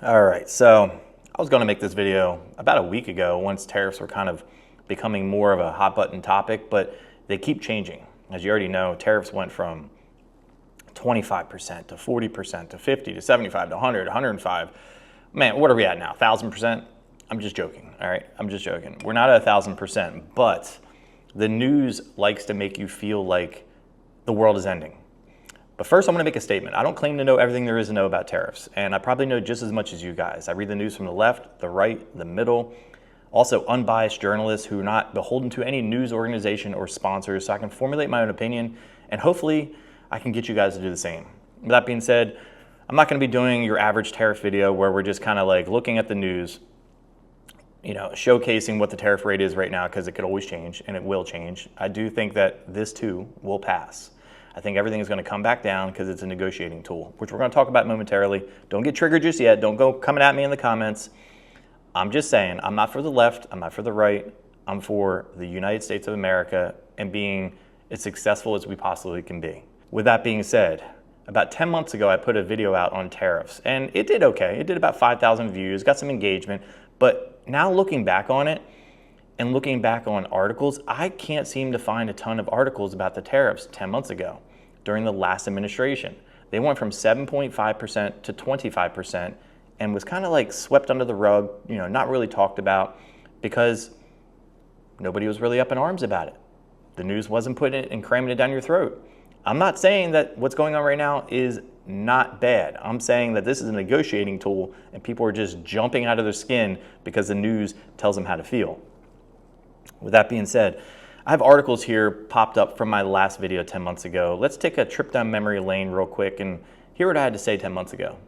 All right, so I was going to make this video about a week ago once tariffs were kind of becoming more of a hot button topic, but they keep changing. As you already know, tariffs went from 25% to 40% to 50 to 75 to 100, 105. Man, what are we at now? 1,000%? I'm just joking, all right? I'm just joking. We're not at 1,000%, but the news likes to make you feel like the world is ending. But first, I'm going to make a statement. I don't claim to know everything there is to know about tariffs, and I probably know just as much as you guys. I read the news from the left, the right, the middle, also unbiased journalists who are not beholden to any news organization or sponsors, so I can formulate my own opinion, and hopefully I can get you guys to do the same. With that being said, I'm not going to be doing your average tariff video where we're just kind of like looking at the news, showcasing what the tariff rate is right now, because it could always change, and it will change. I do think that this too will pass. I think everything is going to come back down because it's a negotiating tool, which we're going to talk about momentarily. Don't get triggered just yet. Don't go coming at me in the comments. I'm just saying, I'm not for the left. I'm not for the right. I'm for the United States of America and being as successful as we possibly can be. With that being said, about 10 months ago, I put a video out on tariffs, and it did okay. It did about 5,000 views, got some engagement. But now looking back on it, and looking back on articles, I can't seem to find a ton of articles about the tariffs 10 months ago during the last administration. They went from 7.5% to 25% and was kind of like swept under the rug, not really talked about because nobody was really up in arms about it. The news wasn't putting it and cramming it down your throat. I'm not saying that what's going on right now is not bad. I'm saying that this is a negotiating tool and people are just jumping out of their skin because the news tells them how to feel. With that being said, I have articles here popped up from my last video 10 months ago. Let's take a trip down memory lane real quick and hear what I had to say 10 months ago.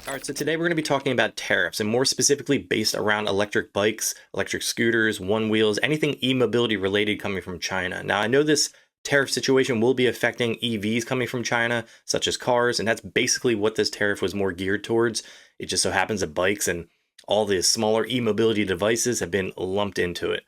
All right, so today we're going to be talking about tariffs, and more specifically based around electric bikes, electric scooters, one wheels, anything e-mobility related coming from China. Now, I know this tariff situation will be affecting EVs coming from China, such as cars, and that's basically what this tariff was more geared towards. It just so happens that bikes and all the smaller e-mobility devices have been lumped into it.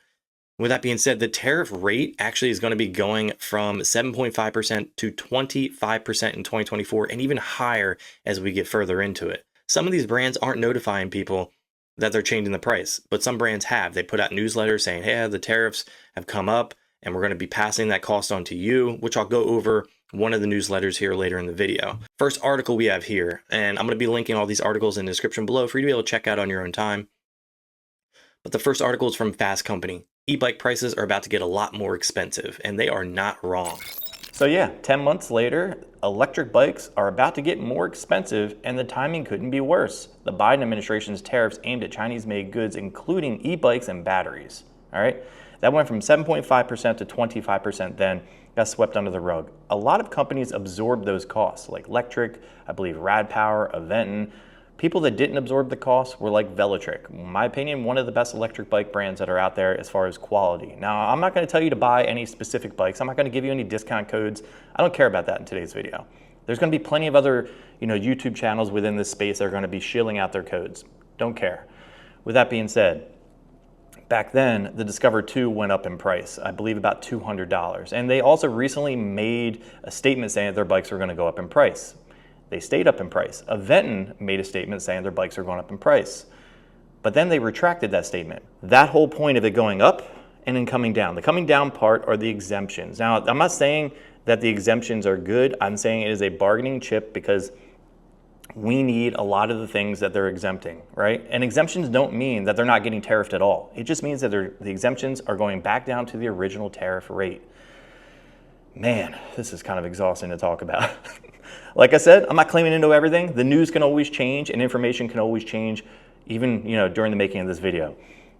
With that being said, the tariff rate actually is going to be going from 7.5% to 25% in 2024 and even higher as we get further into it. Some of these brands aren't notifying people that they're changing the price, but some brands have. They put out newsletters saying, hey, the tariffs have come up and we're going to be passing that cost on to you, which I'll go over one of the newsletters here later in the video. First article we have here, and I'm going to be linking all these articles in the description below for you to be able to check out on your own time. But the first article is from Fast Company. E-bike prices are about to get a lot more expensive, and they are not wrong. So yeah, 10 months later, electric bikes are about to get more expensive, and the timing couldn't be worse. The Biden administration's tariffs aimed at Chinese-made goods, including e-bikes and batteries. All right, that went from 7.5% to 25% then, got swept under the rug. A lot of companies absorbed those costs, like Lectric, I believe Rad Power, Aventon. People that didn't absorb the costs were like Velotric. In my opinion, one of the best electric bike brands that are out there as far as quality. Now, I'm not going to tell you to buy any specific bikes. I'm not going to give you any discount codes. I don't care about that in today's video. There's going to be plenty of other, YouTube channels within this space that are going to be shilling out their codes. Don't care. With that being said, back then, the Discover 2 went up in price, I believe about $200. And they also recently made a statement saying that their bikes were going to go up in price. They stayed up in price. Aventon made a statement saying their bikes are going up in price. But then they retracted that statement. That whole point of it going up and then coming down. The coming down part are the exemptions. Now, I'm not saying that the exemptions are good. I'm saying it is a bargaining chip because we need a lot of the things that they're exempting, right? And exemptions don't mean that they're not getting tariffed at all. It just means that the exemptions are going back down to the original tariff rate. Man, this is kind of exhausting to talk about. Like I said, I'm not claiming to know everything. The news can always change and information can always change, even during the making of this video.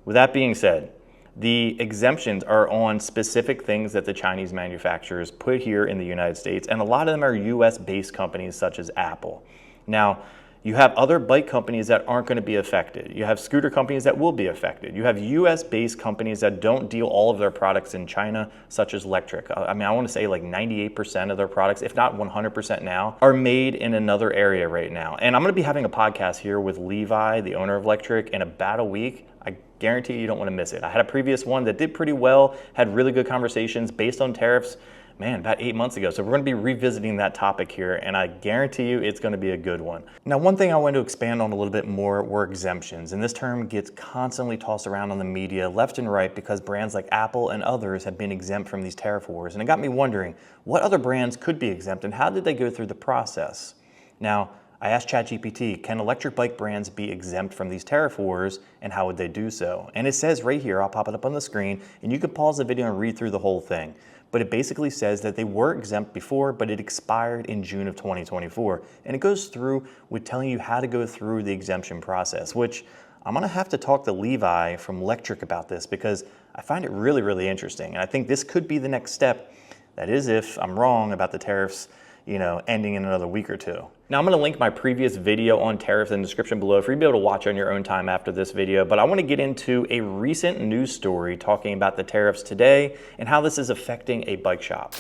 With that being said, the exemptions are on specific things that the Chinese manufacturers put here in the United States, and a lot of them are US-based companies such as Apple. Now, you have other bike companies that aren't going to be affected. You have scooter companies that will be affected. You have US-based companies that don't deal all of their products in China, such as Lectric. I want to say like 98% of their products, if not 100% now, are made in another area right now. And I'm going to be having a podcast here with Levi, the owner of Lectric, in about a week. I guarantee you don't want to miss it. I had a previous one that did pretty well, had really good conversations based on tariffs. man, about 8 months ago. So we're going to be revisiting that topic here, and I guarantee you it's going to be a good one. Now, one thing I want to expand on a little bit more were exemptions, and this term gets constantly tossed around on the media left and right because brands like Apple and others have been exempt from these tariff wars, and it got me wondering what other brands could be exempt and how did they go through the process? Now, I asked ChatGPT, can electric bike brands be exempt from these tariff wars, and how would they do so? And it says right here, I'll pop it up on the screen, and you can pause the video and read through the whole thing. But it basically says that they were exempt before, but it expired in June of 2024. And it goes through with telling you how to go through the exemption process, which I'm gonna have to talk to Levi from Lectric about this because I find it really, really interesting. And I think this could be the next step. That is if I'm wrong about the tariffs, ending in another week or two. Now I'm going to link my previous video on tariffs in the description below for you to be able to watch on your own time after this video, but I want to get into a recent news story talking about the tariffs today and how this is affecting a bike shop.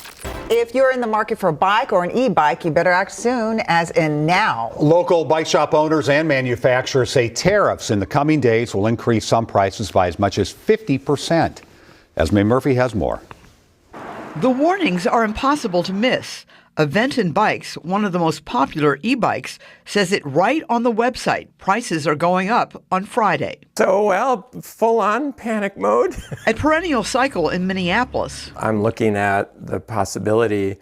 If you're in the market for a bike or an e-bike, you better act soon, as in now. Local bike shop owners and manufacturers say tariffs in the coming days will increase some prices by as much as 50%. Esme Murphy has more. The warnings are impossible to miss. Aventon Bikes, one of the most popular e-bikes, says it right on the website. Prices are going up on Friday. So, well, full-on panic mode. At Perennial Cycle in Minneapolis, I'm looking at the possibility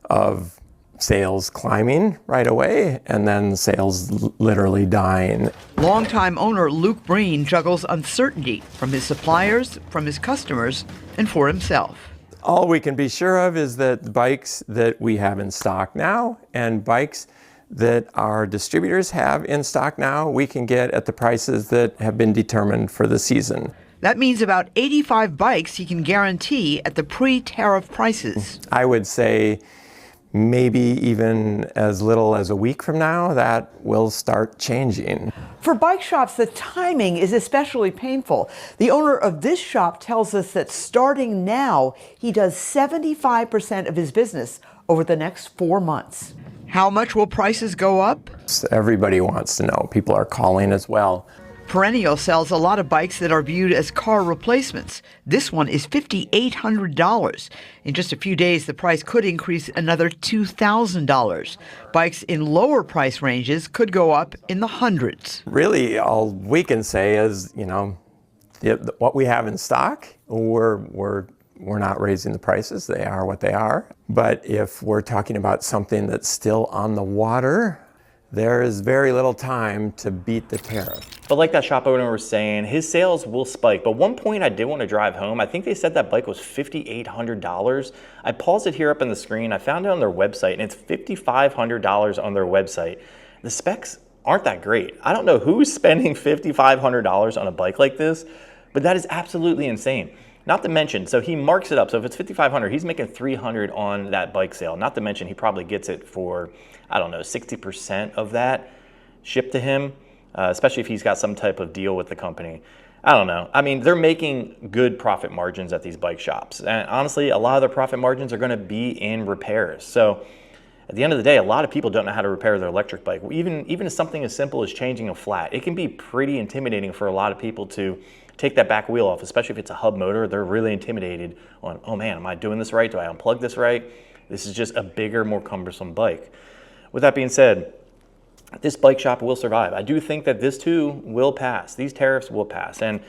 of sales climbing right away and then sales literally dying. longtime owner Luke Breen juggles uncertainty from his suppliers, from his customers, and for himself. All we can be sure of is that the bikes that we have in stock now and bikes that our distributors have in stock now, we can get at the prices that have been determined for the season. That means about 85 bikes he can guarantee at the pre-tariff prices. I would say maybe even as little as a week from now, that will start changing. For bike shops, the timing is especially painful. The owner of this shop tells us that starting now, he does 75% of his business over the next 4 months. How much will prices go up? Everybody wants to know. People are calling as well. Perennial sells a lot of bikes that are viewed as car replacements. This one is $5,800. In just a few days, the price could increase another $2,000. Bikes in lower price ranges could go up in the hundreds. Really, all we can say is, what we have in stock, we're not raising the prices. They are what they are. But if we're talking about something that's still on the water, there is very little time to beat the tariff. But like that shop owner was saying, his sales will spike. But one point I did want to drive home, I think they said that bike was $5,800. I paused it here up on the screen. I found it on their website, and it's $5,500 on their website. The specs aren't that great. I don't know who's spending $5,500 on a bike like this, but that is absolutely insane. Not to mention, so he marks it up. So if it's $5,500, he's making $300 on that bike sale. Not to mention, he probably gets it for, 60% of that shipped to him, especially if he's got some type of deal with the company. I don't know. I mean, they're making good profit margins at these bike shops. And honestly, a lot of their profit margins are going to be in repairs. So at the end of the day, a lot of people don't know how to repair their electric bike. Even something as simple as changing a flat, it can be pretty intimidating for a lot of people to take that back wheel off, especially if it's a hub motor. They're really intimidated on, oh man, am I doing this right? Do I unplug this right? This is just a bigger, more cumbersome bike. With that being said, this bike shop will survive. I do think that this too will pass. These tariffs will pass. And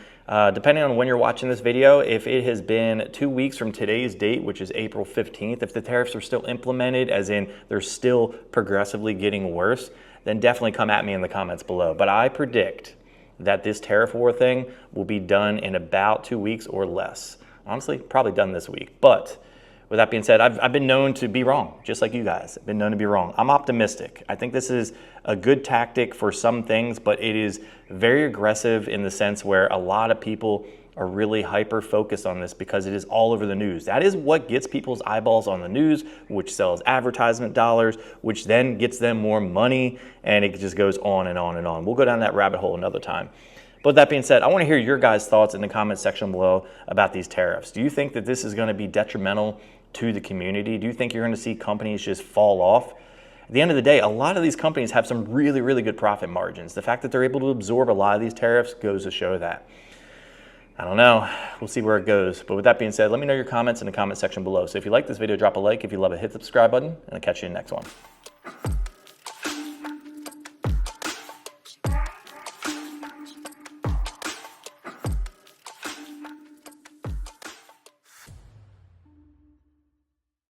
depending on when you're watching this video, if it has been 2 weeks from today's date, which is April 15th, if the tariffs are still implemented, as in they're still progressively getting worse, then definitely come at me in the comments below. But I predict that this tariff war thing will be done in about 2 weeks or less. Honestly, probably done this week. But with that being said, I've been known to be wrong, just like you guys. I've been known to be wrong. I'm optimistic. I think this is a good tactic for some things, but it is very aggressive in the sense where a lot of people are really hyper-focused on this because it is all over the news. That is what gets people's eyeballs on the news, which sells advertisement dollars, which then gets them more money, and it just goes on and on and on. We'll go down that rabbit hole another time. But that being said, I want to hear your guys' thoughts in the comment section below about these tariffs. Do you think that this is going to be detrimental to the community? Do you think you're going to see companies just fall off? At the end of the day, a lot of these companies have some really, really good profit margins. The fact that they're able to absorb a lot of these tariffs goes to show that. I don't know. We'll see where it goes. But with that being said, let me know your comments in the comment section below. So if you like this video, drop a like. If you love it, hit the subscribe button, and I'll catch you in the next one.